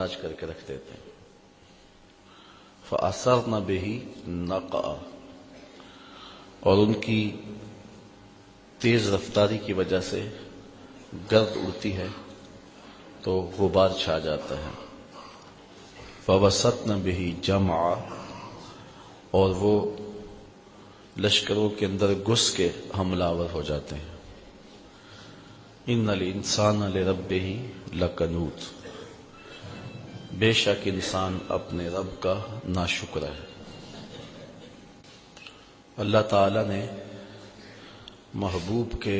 آج کر کے رکھ دیتے ہیں. فَأَثَرْنَ بِهِ نَقْعًا، اور ان کی تیز رفتاری کی وجہ سے گرد اڑتی ہے تو غبار چھا جاتا ہے. فَوَسَطْنَ بِهِ جَمْعًا، اور وہ لشکروں کے اندر گھس کے حملہ آور ہو جاتے ہیں. اِنَّ الْإِنسَانَ لِرَبِّهِ لَکَنُودٌ، بے شک انسان اپنے رب کا ناشکر ہے. اللہ تعالی نے محبوب کے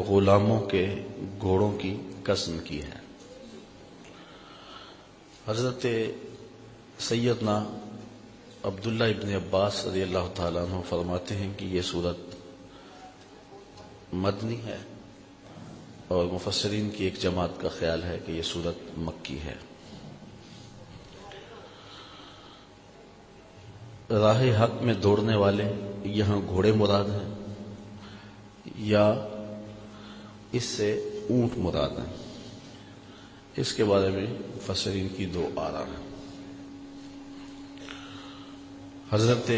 غلاموں کے گھوڑوں کی قسم کی ہے. حضرت سیدنا عبداللہ ابن عباس رضی اللہ تعالیٰ عنہ فرماتے ہیں کہ یہ سورت مدنی ہے، اور مفسرین کی ایک جماعت کا خیال ہے کہ یہ سورت مکی ہے. راہ حق میں دوڑنے والے یہاں گھوڑے مراد ہیں یا اس سے اونٹ مراد ہیں، اس کے بارے میں مفسرین کی دو آراء ہیں. حضرت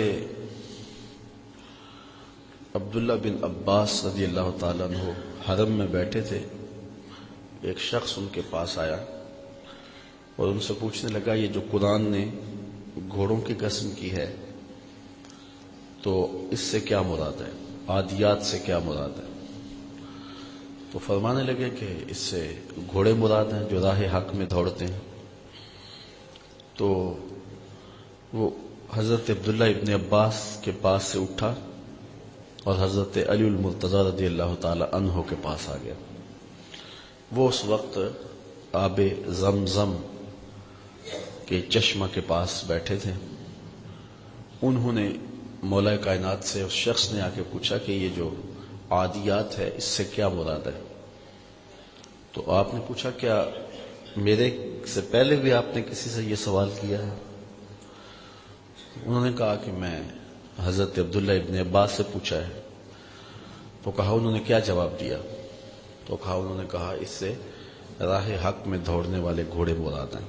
عبداللہ بن عباس رضی اللہ تعالیٰ عنہ حرم میں بیٹھے تھے. ایک شخص ان کے پاس آیا اور ان سے پوچھنے لگا یہ جو قرآن نے گھوڑوں کی قسم کی ہے تو اس سے کیا مراد ہے، عادیات سے کیا مراد ہے؟ تو فرمانے لگے کہ اس سے گھوڑے مراد ہیں جو راہ حق میں دوڑتے ہیں. تو وہ حضرت عبداللہ ابن عباس کے پاس سے اٹھا اور حضرت علی المرتضیٰ رضی اللہ تعالی عنہ کے پاس آ گیا. وہ اس وقت آب زمزم کے چشمہ کے پاس بیٹھے تھے. انہوں نے مولا کائنات سے اس شخص نے آ کے پوچھا کہ یہ جو عادیات ہے اس سے کیا مراد ہے؟ تو آپ نے پوچھا کیا میرے سے پہلے بھی آپ نے کسی سے یہ سوال کیا ہے؟ انہوں نے کہا کہ میں حضرت عبداللہ ابن عباس سے پوچھا ہے. تو کہا انہوں نے کیا جواب دیا؟ تو کہا انہوں نے کہا اس سے راہ حق میں دوڑنے والے گھوڑے مراد ہیں.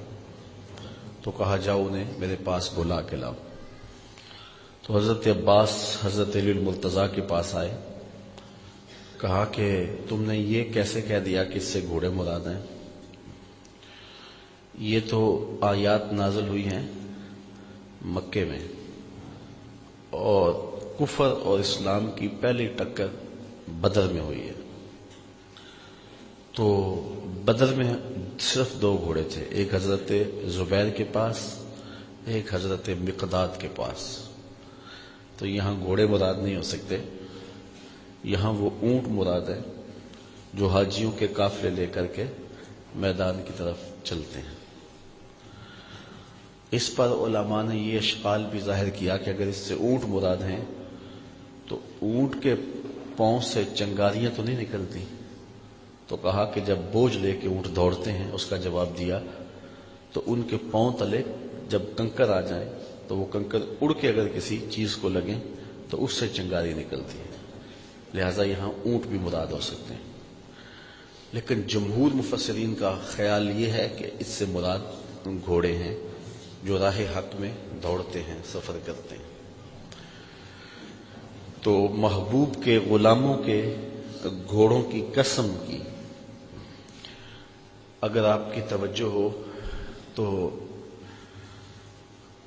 تو کہا جاؤ انہیں میرے پاس بلا کے لاؤ. تو حضرت عباس حضرت علی المرتضیٰ کے پاس آئے. کہا کہ تم نے یہ کیسے کہہ دیا کہ اس سے گھوڑے مراد ہیں؟ یہ تو آیات نازل ہوئی ہیں مکے میں، اور کفر اور اسلام کی پہلی ٹکر بدر میں ہوئی ہے. تو بدر میں صرف دو گھوڑے تھے، ایک حضرت زبیر کے پاس، ایک حضرت مقداد کے پاس. تو یہاں گھوڑے مراد نہیں ہو سکتے، یہاں وہ اونٹ مراد ہے جو حاجیوں کے قافلے لے کر کے میدان کی طرف چلتے ہیں. اس پر علماء نے یہ اشکال بھی ظاہر کیا کہ اگر اس سے اونٹ مراد ہیں تو اونٹ کے پاؤں سے چنگاریاں تو نہیں نکلتی. تو کہا کہ جب بوجھ لے کے اونٹ دوڑتے ہیں، اس کا جواب دیا تو ان کے پاؤں تلے جب کنکر آ جائیں تو وہ کنکر اڑ کے اگر کسی چیز کو لگیں تو اس سے چنگاری نکلتی ہے، لہذا یہاں اونٹ بھی مراد ہو سکتے ہیں. لیکن جمہور مفسرین کا خیال یہ ہے کہ اس سے مراد گھوڑے ہیں جو راہ حق میں دوڑتے ہیں، سفر کرتے ہیں. تو محبوب کے غلاموں کے گھوڑوں کی قسم کی اگر آپ کی توجہ ہو تو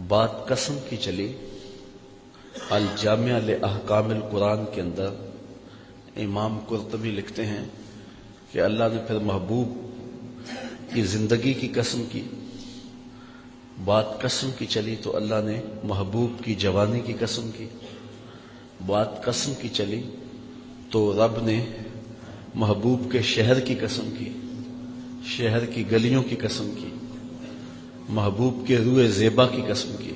بات قسم کی چلی. الجامع لاحکام القرآن کے اندر امام قرطبی لکھتے ہیں کہ اللہ نے پھر محبوب کی زندگی کی قسم کی. بات قسم کی چلی تو اللہ نے محبوب کی جوانی کی قسم کی. بات قسم کی چلی تو رب نے محبوب کے شہر کی قسم کی، شہر کی گلیوں کی قسم کی. محبوب کے روئے زیبا کی قسم کی،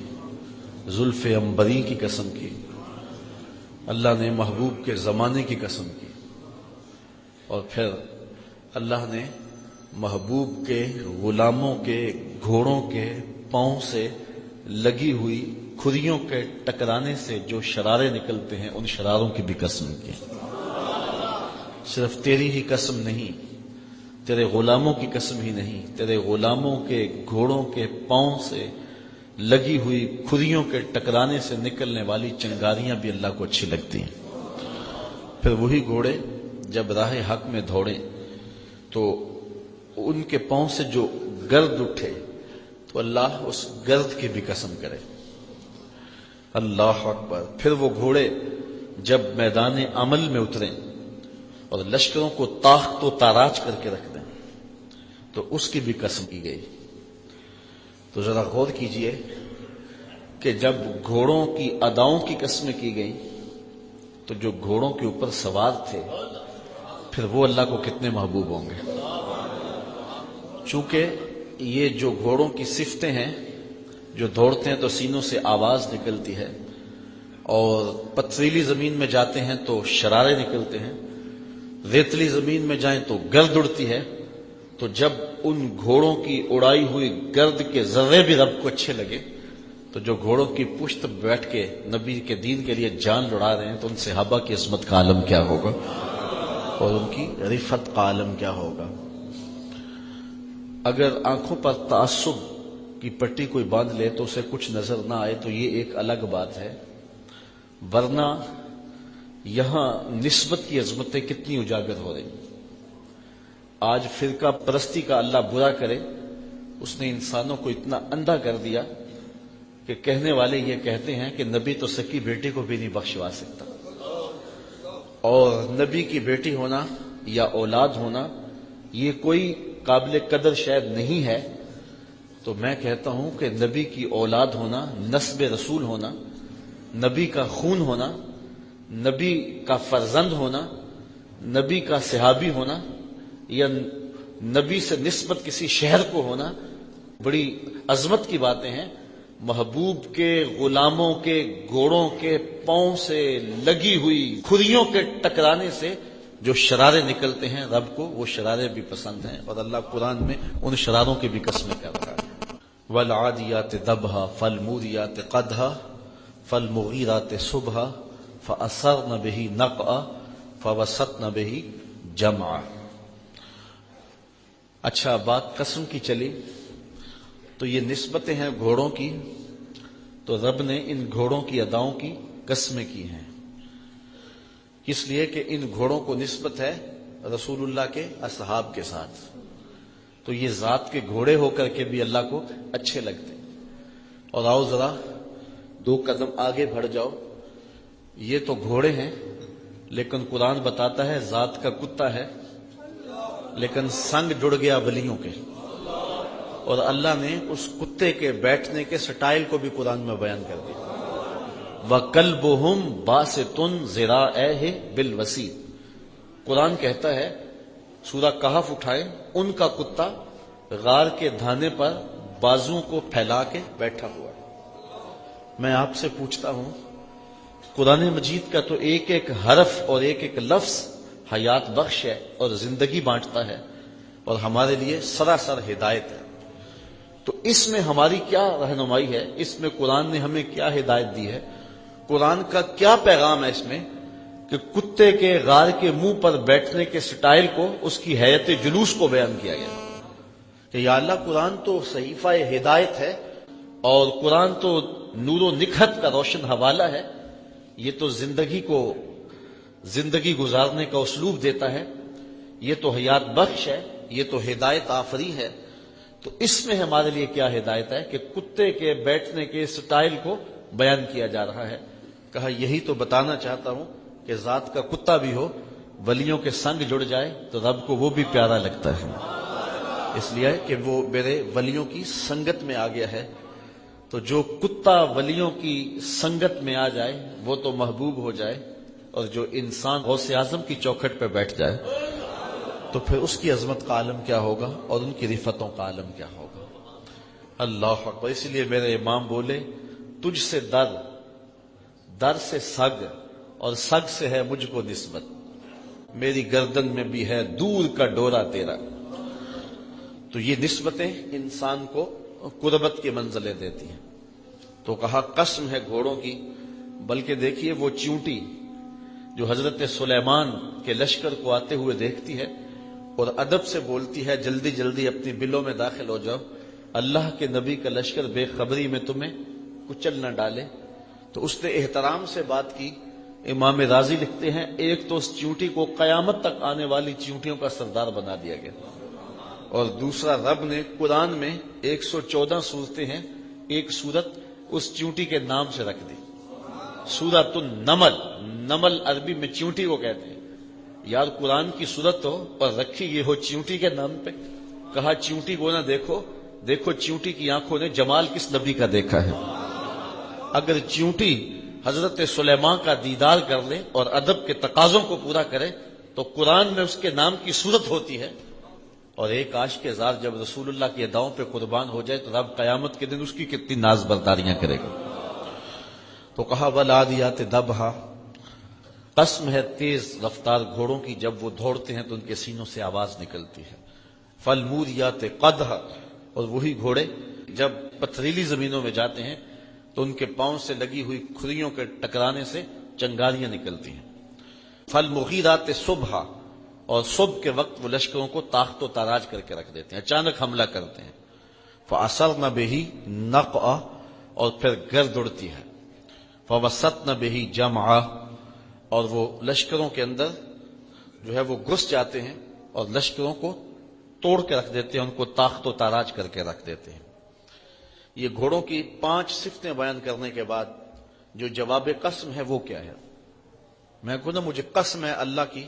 زلف عنبری کی قسم کی. اللہ نے محبوب کے زمانے کی قسم کی. اور پھر اللہ نے محبوب کے غلاموں کے گھوڑوں کے پاؤں سے لگی ہوئی کھریوں کے ٹکرانے سے جو شرارے نکلتے ہیں ان شراروں کی بھی قسم کی. صرف تیری ہی قسم نہیں، تیرے غلاموں کی قسم ہی نہیں، تیرے غلاموں کے گھوڑوں کے پاؤں سے لگی ہوئی کھریوں کے ٹکرانے سے نکلنے والی چنگاریاں بھی اللہ کو اچھی لگتی ہیں۔ پھر وہی گھوڑے جب راہ حق میں دوڑیں تو ان کے پاؤں سے جو گرد اٹھے تو اللہ اس گرد کی بھی قسم کرے۔ اللہ اکبر۔ پھر وہ گھوڑے جب میدان عمل میں اتریں اور لشکروں کو تاخت و تاراج کر کے رکھ دیں تو اس کی بھی قسم کی گئی۔ تو ذرا غور کیجئے کہ جب گھوڑوں کی اداؤں کی قسمیں کی گئیں تو جو گھوڑوں کے اوپر سوار تھے پھر وہ اللہ کو کتنے محبوب ہوں گے۔ چونکہ یہ جو گھوڑوں کی صفتیں ہیں، جو دوڑتے ہیں تو سینوں سے آواز نکلتی ہے، اور پتھریلی زمین میں جاتے ہیں تو شرارے نکلتے ہیں، ریتلی زمین میں جائیں تو گرد اڑتی ہے، تو جب ان گھوڑوں کی اڑائی ہوئی گرد کے ذرے بھی رب کو اچھے لگے تو جو گھوڑوں کی پشت بیٹھ کے نبی کے دین کے لیے جان لڑا رہے ہیں تو ان صحابہ کی عظمت کا عالم کیا ہوگا اور ان کی رفعت کا عالم کیا ہوگا۔ اگر آنکھوں پر تعصب کی پٹی کوئی باندھ لے تو اسے کچھ نظر نہ آئے تو یہ ایک الگ بات ہے، ورنہ یہاں نسبت کی عظمتیں کتنی اجاگر ہو رہی۔ آج فرقہ پرستی کا اللہ برا کرے، اس نے انسانوں کو اتنا اندھا کر دیا کہ کہنے والے یہ کہتے ہیں کہ نبی تو سکی بیٹی کو بھی نہیں بخشوا سکتا، اور نبی کی بیٹی ہونا یا اولاد ہونا یہ کوئی قابل قدر شاید نہیں ہے۔ تو میں کہتا ہوں کہ نبی کی اولاد ہونا، نسب رسول ہونا، نبی کا خون ہونا، نبی کا فرزند ہونا، نبی کا صحابی ہونا، یا نبی سے نسبت کسی شہر کو ہونا بڑی عظمت کی باتیں ہیں۔ محبوب کے غلاموں کے گھوڑوں کے پاؤں سے لگی ہوئی کھریوں کے ٹکرانے سے جو شرارے نکلتے ہیں رب کو وہ شرارے بھی پسند ہیں، اور اللہ قرآن میں ان شراروں کی بھی قسمیں کر رہا ہے۔ والعادیات ضبحا فالموریات قدحا فالمغیرات صبحا فأثرن به نقعا فوسطن به جمعا۔ اچھا، بات قسم کی چلی تو یہ نسبتیں ہیں گھوڑوں کی، تو رب نے ان گھوڑوں کی اداؤں کی قسمیں کی ہیں، اس لیے کہ ان گھوڑوں کو نسبت ہے رسول اللہ کے اصحاب کے ساتھ، تو یہ ذات کے گھوڑے ہو کر کے بھی اللہ کو اچھے لگتے۔ اور آؤ ذرا 2 قدم آگے بڑھ جاؤ، یہ تو گھوڑے ہیں لیکن قرآن بتاتا ہے ذات کا کتا ہے، لیکن سنگ جڑ گیا ولیوں کے، اور اللہ نے اس کتے کے بیٹھنے کے سٹائل کو بھی قرآن میں بیان کر دیا۔ وَقَلْبُهُمْ بَاسِطٌ ذِرَاعَيْهِ بِالْوَسِيطِ، قرآن کہتا ہے سورہ کہف اٹھائے، ان کا کتا غار کے دھانے پر بازوں کو پھیلا کے بیٹھا ہوا ہے۔ میں آپ سے پوچھتا ہوں، قرآن مجید کا تو ایک ایک حرف اور ایک ایک لفظ حیات بخش ہے اور زندگی بانٹتا ہے اور ہمارے لیے سراسر ہدایت ہے، تو اس میں ہماری کیا رہنمائی ہے؟ اس میں قرآن نے ہمیں کیا ہدایت دی ہے؟ قرآن کا کیا پیغام ہے اس میں کہ کتے کے غار کے منہ پر بیٹھنے کے سٹائل کو، اس کی حیت جلوس کو بیان کیا گیا کہ یا اللہ قرآن تو صحیفہ ہدایت ہے اور قرآن تو نور و نکھت کا روشن حوالہ ہے، یہ تو زندگی گزارنے کا اسلوب دیتا ہے، یہ تو حیات بخش ہے، یہ تو ہدایت آفری ہے، تو اس میں ہمارے لیے کیا ہدایت ہے کہ کتے کے بیٹھنے کے سٹائل کو بیان کیا جا رہا ہے۔ کہا یہی تو بتانا چاہتا ہوں کہ ذات کا کتا بھی ہو، ولیوں کے سنگ جڑ جائے تو رب کو وہ بھی پیارا لگتا ہے، اس لیے کہ وہ میرے ولیوں کی سنگت میں آ گیا ہے۔ تو جو کتا ولیوں کی سنگت میں آ جائے وہ تو محبوب ہو جائے، اور جو انسان غوث اعظم کی چوکھٹ پہ بیٹھ جائے تو پھر اس کی عظمت کا عالم کیا ہوگا اور ان کی رفعتوں کا عالم کیا ہوگا۔ اللہ اکبر۔ اسی لیے میرے امام بولے، تجھ سے در سے سگ، اور سگ سے ہے مجھ کو نسبت، میری گردن میں بھی ہے دور کا ڈورا تیرا۔ تو یہ نسبتیں انسان کو قربت کی منزلیں دیتی ہیں۔ تو کہا قسم ہے گھوڑوں کی، بلکہ دیکھیے وہ چیونٹی جو حضرت سلیمان کے لشکر کو آتے ہوئے دیکھتی ہے، اور ادب سے بولتی ہے جلدی جلدی اپنی بلوں میں داخل ہو جاؤ، اللہ کے نبی کا لشکر بے خبری میں تمہیں کچل نہ ڈالے۔ تو اس نے احترام سے بات کی۔ امام رازی لکھتے ہیں ایک تو اس چیونٹی کو قیامت تک آنے والی چیونٹیوں کا سردار بنا دیا گیا، اور دوسرا رب نے قرآن میں 114 صورتیں ہیں، ایک صورت اس چیونٹی کے نام سے رکھ دی، سورۃ النمل۔ نمل عربی میں چیونٹی کو کہتے ہیں۔ یار قرآن کی صورت ہو اور رکھی یہ ہو چیونٹی کے نام پہ، کہا چیونٹی کو نہ دیکھو، دیکھو چیونٹی کی آنکھوں نے جمال کس نبی کا دیکھا ہے۔ اگر چیونٹی حضرت سلیمان کا دیدار کر لے اور ادب کے تقاضوں کو پورا کرے تو قرآن میں اس کے نام کی صورت ہوتی ہے، اور ایک عاشق زار جب رسول اللہ کی اداؤں پہ قربان ہو جائے تو رب قیامت کے دن اس کی کتنی ناز برداریاں کرے گا۔ تو کہا والعادیات ضبحا، قسم ہے تیز رفتار گھوڑوں کی، جب وہ دوڑتے ہیں تو ان کے سینوں سے آواز نکلتی ہے۔ فالموریات قدحا، اور وہی گھوڑے جب پتھریلی زمینوں میں جاتے ہیں تو ان کے پاؤں سے لگی ہوئی کھریوں کے ٹکرانے سے چنگاریاں نکلتی ہیں۔ فالمغیرات صبحا، اور صبح کے وقت وہ لشکروں کو تاخت و تاراج کر کے رکھ دیتے ہیں، اچانک حملہ کرتے ہیں۔ فاثرن بہ نقعا، اور پھر گرد اڑتی ہے۔ فوسطن بہ جمعا، اور وہ لشکروں کے اندر جو ہے وہ گھس جاتے ہیں اور لشکروں کو توڑ کے رکھ دیتے ہیں، ان کو تاخت و تاراج کر کے رکھ دیتے ہیں۔ یہ گھوڑوں کی 5 صفتیں بیان کرنے کے بعد جو جواب قسم ہے وہ کیا ہے؟ میں کہوں نا مجھے قسم ہے اللہ کی،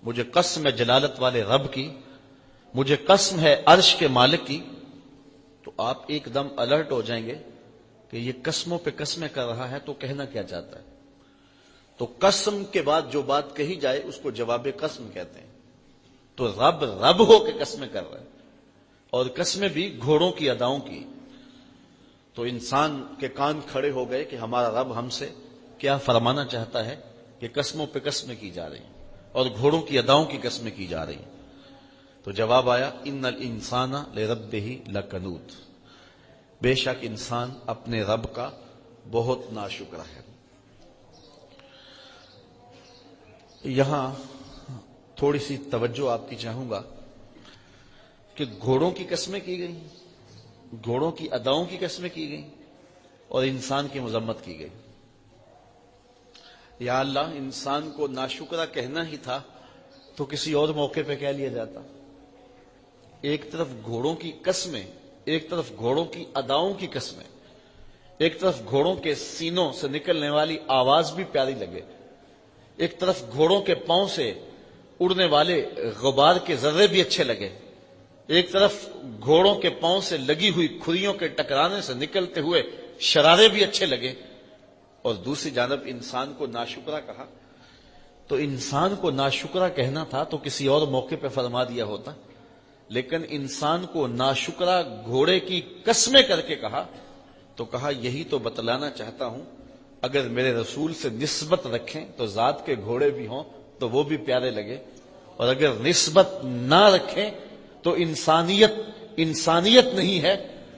مجھے قسم ہے جلالت والے رب کی، مجھے قسم ہے عرش کے مالک کی، تو آپ ایک دم الرٹ ہو جائیں گے کہ یہ قسموں پہ قسمیں کر رہا ہے تو کہنا کیا چاہتا ہے۔ تو قسم کے بعد جو بات کہی جائے اس کو جواب قسم کہتے ہیں۔ تو رب رب ہو کے قسمیں کر رہا ہے، اور قسمیں بھی گھوڑوں کی اداؤں کی۔ تو انسان کے کان کھڑے ہو گئے کہ ہمارا رب ہم سے کیا فرمانا چاہتا ہے کہ قسموں پہ قسمیں کی جا رہی ہیں اور گھوڑوں کی اداؤں کی قسمیں کی جا رہی ہیں۔ تو جواب آیا ان الانسان لربہ لکنود، بے شک انسان اپنے رب کا بہت ناشکر ہے۔ یہاں تھوڑی سی توجہ آپ کی چاہوں گا کہ گھوڑوں کی قسمیں کی گئیں، گھوڑوں کی اداؤں کی قسمیں کی گئیں، اور انسان کی مذمت کی گئی۔ یا اللہ، انسان کو ناشکرہ کہنا ہی تھا تو کسی اور موقع پہ کہہ لیا جاتا۔ ایک طرف گھوڑوں کی قسمیں، ایک طرف گھوڑوں کی اداؤں کی قسمیں، ایک طرف گھوڑوں کے سینوں سے نکلنے والی آواز بھی پیاری لگے، ایک طرف گھوڑوں کے پاؤں سے اڑنے والے غبار کے ذرے بھی اچھے لگے، ایک طرف گھوڑوں کے پاؤں سے لگی ہوئی کھریوں کے ٹکرانے سے نکلتے ہوئے شرارے بھی اچھے لگے، اور دوسری جانب انسان کو ناشکرہ کہا۔ تو انسان کو ناشکرہ کہنا تھا تو کسی اور موقع پہ فرما دیا ہوتا، لیکن انسان کو ناشکرہ گھوڑے کی قسمیں کر کے کہا، تو کہا یہی تو بتلانا چاہتا ہوں، اگر میرے رسول سے نسبت رکھیں تو ذات کے گھوڑے بھی ہوں تو وہ بھی پیارے لگے، اور اگر نسبت نہ رکھیں تو انسانیت نہیں ہے،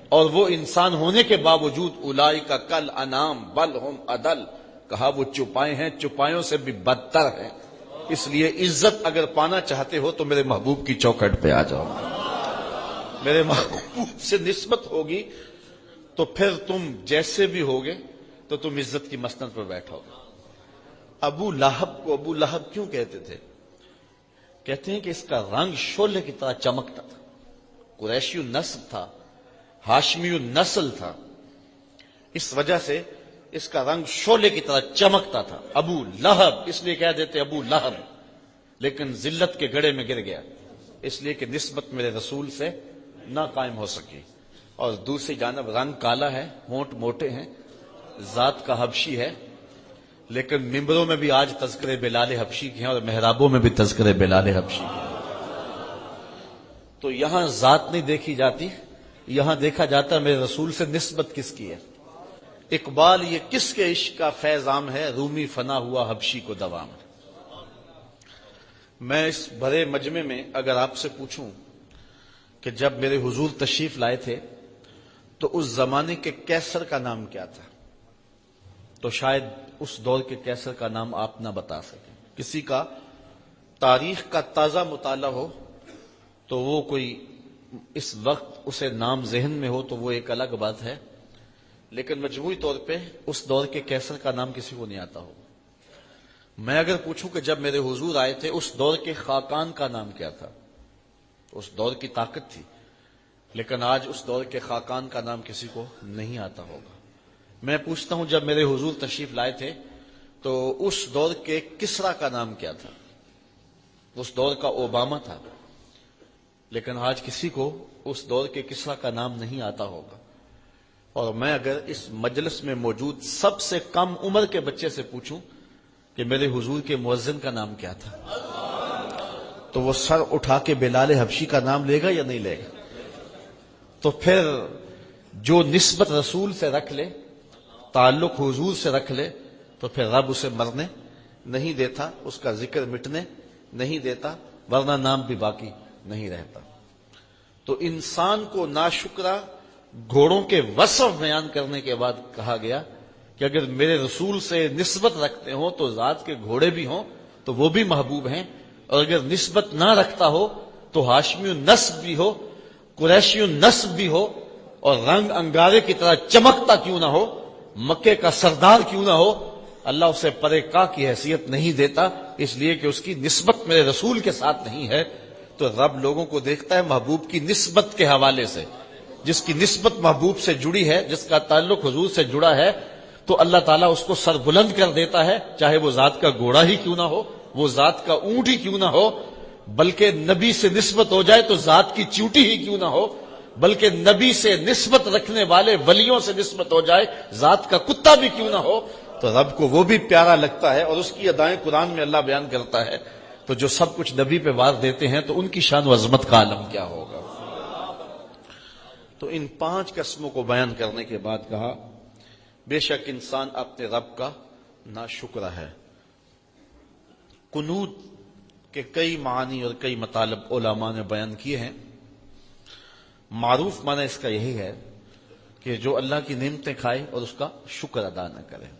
اور وہ انسان ہونے کے باوجود اولئک کل انعام بل ہم اضل، کہا وہ چوپائے ہیں، چوپایوں سے بھی بدتر ہیں۔ اس لیے عزت اگر پانا چاہتے ہو تو میرے محبوب کی چوکھٹ پہ آ جاؤ، میرے محبوب سے نسبت ہوگی تو پھر تم جیسے بھی ہوگے تو تم عزت کی مسند پر بیٹھو گے۔ ابو لہب کو ابو لہب کیوں کہتے تھے؟ کہتے ہیں کہ اس کا رنگ شعلے کی طرح چمکتا تھا، قریشی النسل تھا، ہاشمی النسل تھا، اس وجہ سے اس کا رنگ شعلے کی طرح چمکتا تھا۔ ابو لہب اس لیے کہہ دیتے ابو لہب، لیکن ذلت کے گڑھے میں گر گیا اس لیے کہ نسبت میرے رسول سے نہ قائم ہو سکی۔ اور دوسری جانب رنگ کالا ہے، ہونٹ موٹے ہیں، ذات کا حبشی ہے، لیکن ممبروں میں بھی آج تذکرے بلال حبشی کے ہیں اور محرابوں میں بھی تذکرے بلال حبشی کے ہیں۔ تو یہاں ذات نہیں دیکھی جاتی، یہاں دیکھا جاتا میرے رسول سے نسبت کس کی ہے۔ اقبال یہ کس کے عشق کا فیض عام ہے، رومی فنا ہوا حبشی کو دوام ہے۔ میں اس بڑے مجمع میں اگر آپ سے پوچھوں کہ جب میرے حضور تشریف لائے تھے تو اس زمانے کے کیسر کا نام کیا تھا، تو شاید اس دور کے کیسر کا نام آپ نہ بتا سکیں۔ کسی کا تاریخ کا تازہ مطالعہ ہو تو وہ کوئی اس وقت اسے نام ذہن میں ہو تو وہ ایک الگ بات ہے، لیکن مجموعی طور پہ اس دور کے کیسر کا نام کسی کو نہیں آتا ہو۔ میں اگر پوچھوں کہ جب میرے حضور آئے تھے اس دور کے خاقان کا نام کیا تھا، اس دور کی طاقت تھی، لیکن آج اس دور کے خاقان کا نام کسی کو نہیں آتا ہوگا۔ میں پوچھتا ہوں جب میرے حضور تشریف لائے تھے تو اس دور کے کسرا کا نام کیا تھا؟ اس دور کا اوباما تھا، لیکن آج کسی کو اس دور کے کسرا کا نام نہیں آتا ہوگا۔ اور میں اگر اس مجلس میں موجود سب سے کم عمر کے بچے سے پوچھوں کہ میرے حضور کے مؤذن کا نام کیا تھا، تو وہ سر اٹھا کے بلال حبشی کا نام لے گا یا نہیں لے گا؟ تو پھر جو نسبت رسول سے رکھ لے، تعلق حضور سے رکھ لے، تو پھر رب اسے مرنے نہیں دیتا، اس کا ذکر مٹنے نہیں دیتا، ورنہ نام بھی باقی نہیں رہتا۔ تو انسان کو ناشکرا گھوڑوں کے وصف بیان کرنے کے بعد کہا گیا کہ اگر میرے رسول سے نسبت رکھتے ہوں تو ذات کے گھوڑے بھی ہوں تو وہ بھی محبوب ہیں، اور اگر نسبت نہ رکھتا ہو تو ہاشمی النسب بھی ہو، قریشی النسب بھی ہو، اور رنگ انگارے کی طرح چمکتا کیوں نہ ہو، مکے کا سردار کیوں نہ ہو، اللہ اسے پرے کا کی حیثیت نہیں دیتا، اس لیے کہ اس کی نسبت میرے رسول کے ساتھ نہیں ہے۔ تو رب لوگوں کو دیکھتا ہے محبوب کی نسبت کے حوالے سے، جس کی نسبت محبوب سے جڑی ہے، جس کا تعلق حضور سے جڑا ہے، تو اللہ تعالیٰ اس کو سر بلند کر دیتا ہے، چاہے وہ ذات کا گھوڑا ہی کیوں نہ ہو، وہ ذات کا اونٹ ہی کیوں نہ ہو، بلکہ نبی سے نسبت ہو جائے تو ذات کی چیوٹی ہی کیوں نہ ہو، بلکہ نبی سے نسبت رکھنے والے ولیوں سے نسبت ہو جائے ذات کا کتا بھی کیوں نہ ہو، تو رب کو وہ بھی پیارا لگتا ہے، اور اس کی ادائیں قرآن میں اللہ بیان کرتا ہے۔ تو جو سب کچھ نبی پہ وار دیتے ہیں تو ان کی شان و عظمت کا عالم کیا ہوگا۔ تو ان 5 قسموں کو بیان کرنے کے بعد کہا بے شک انسان اپنے رب کا ناشکرا ہے۔ قنوت کے کئی معنی اور کئی مطالب علماء نے بیان کیے ہیں۔ معروف معنی اس کا یہی ہے کہ جو اللہ کی نعمتیں کھائے اور اس کا شکر ادا نہ کرے۔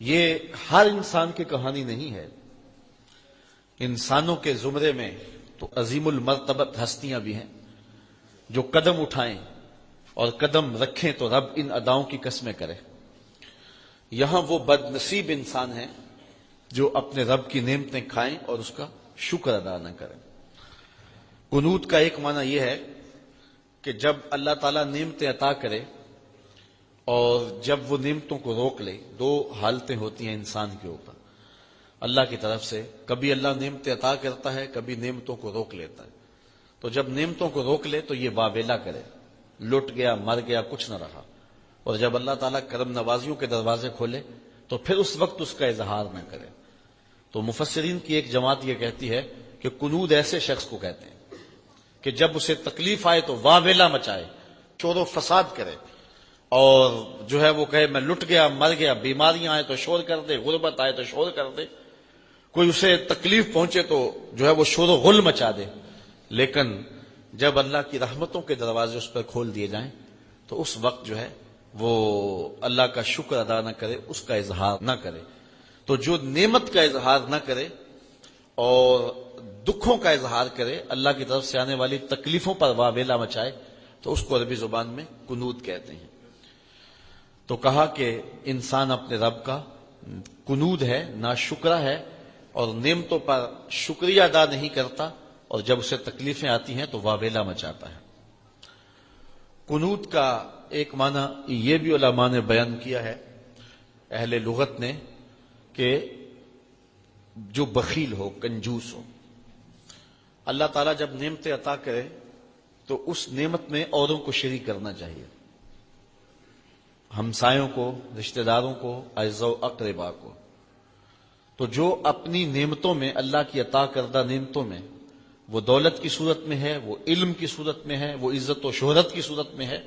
یہ ہر انسان کی کہانی نہیں ہے، انسانوں کے زمرے میں تو عظیم المرتبت ہستیاں بھی ہیں جو قدم اٹھائیں اور قدم رکھیں تو رب ان اداؤں کی قسمیں کرے۔ یہاں وہ بد نصیب انسان ہیں جو اپنے رب کی نعمتیں کھائیں اور اس کا شکر ادا نہ کریں۔ قنوت کا ایک معنی یہ ہے کہ جب اللہ تعالیٰ نعمتیں عطا کرے اور جب وہ نعمتوں کو روک لے، 2 حالتیں ہوتی ہیں انسان کے اوپر اللہ کی طرف سے، کبھی اللہ نعمتیں عطا کرتا ہے، کبھی نعمتوں کو روک لیتا ہے۔ تو جب نعمتوں کو روک لے تو یہ واویلا کرے، لٹ گیا، مر گیا، کچھ نہ رہا، اور جب اللہ تعالیٰ کرم نوازیوں کے دروازے کھولے تو پھر اس وقت اس کا اظہار نہ کرے۔ تو مفسرین کی ایک جماعت یہ کہتی ہے کہ قنوت ایسے شخص کو کہتے ہیں کہ جب اسے تکلیف آئے تو واویلا مچائے، شور و فساد کرے، اور جو ہے وہ کہے میں لٹ گیا، مر گیا، بیماریاں آئے تو شور کر دے، غربت آئے تو شور کر دے، کوئی اسے تکلیف پہنچے تو جو ہے وہ شور و غل مچا دے۔ لیکن جب اللہ کی رحمتوں کے دروازے اس پر کھول دیے جائیں تو اس وقت جو ہے وہ اللہ کا شکر ادا نہ کرے، اس کا اظہار نہ کرے۔ تو جو نعمت کا اظہار نہ کرے اور دکھوں کا اظہار کرے، اللہ کی طرف سے آنے والی تکلیفوں پر واویلا مچائے، تو اس کو عربی زبان میں قنوت کہتے ہیں۔ تو کہا کہ انسان اپنے رب کا قنوت ہے، ناشکرا ہے، اور نعمتوں پر شکریہ ادا نہیں کرتا، اور جب اسے تکلیفیں آتی ہیں تو واویلا مچاتا ہے۔ قنوت کا ایک معنی یہ بھی علماء نے بیان کیا ہے، اہل لغت نے، کہ جو بخیل ہو، کنجوس ہو۔ اللہ تعالیٰ جب نعمتیں عطا کرے تو اس نعمت میں اوروں کو شریک کرنا چاہیے، ہمسایوں کو، رشتہ داروں کو، اعزاء و اقربا کو۔ تو جو اپنی نعمتوں میں، اللہ کی عطا کردہ نعمتوں میں، وہ دولت کی صورت میں ہے، وہ علم کی صورت میں ہے، وہ عزت و شہرت کی صورت میں ہے،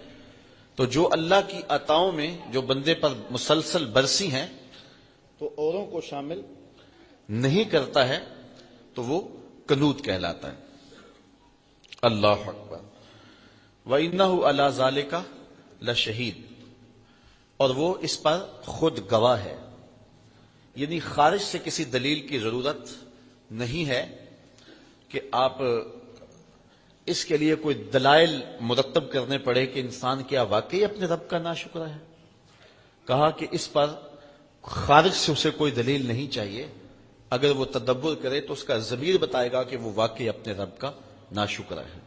تو جو اللہ کی عطاؤں میں جو بندے پر مسلسل برسی ہیں تو اوروں کو شامل نہیں کرتا ہے تو وہ قنوت کہلاتا ہے۔ اللہ اکبر۔ وَإِنَّهُ عَلَى ذَلِكَ لَشَهِيدٌ، اور وہ اس پر خود گواہ ہے، یعنی خارج سے کسی دلیل کی ضرورت نہیں ہے کہ آپ اس کے لیے کوئی دلائل مرتب کرنے پڑے کہ انسان کیا واقعی اپنے رب کا ناشکرا ہے؟ کہا کہ اس پر خارج سے اسے کوئی دلیل نہیں چاہیے، اگر وہ تدبر کرے تو اس کا ضمیر بتائے گا کہ وہ واقعی اپنے رب کا ناشکرا ہے۔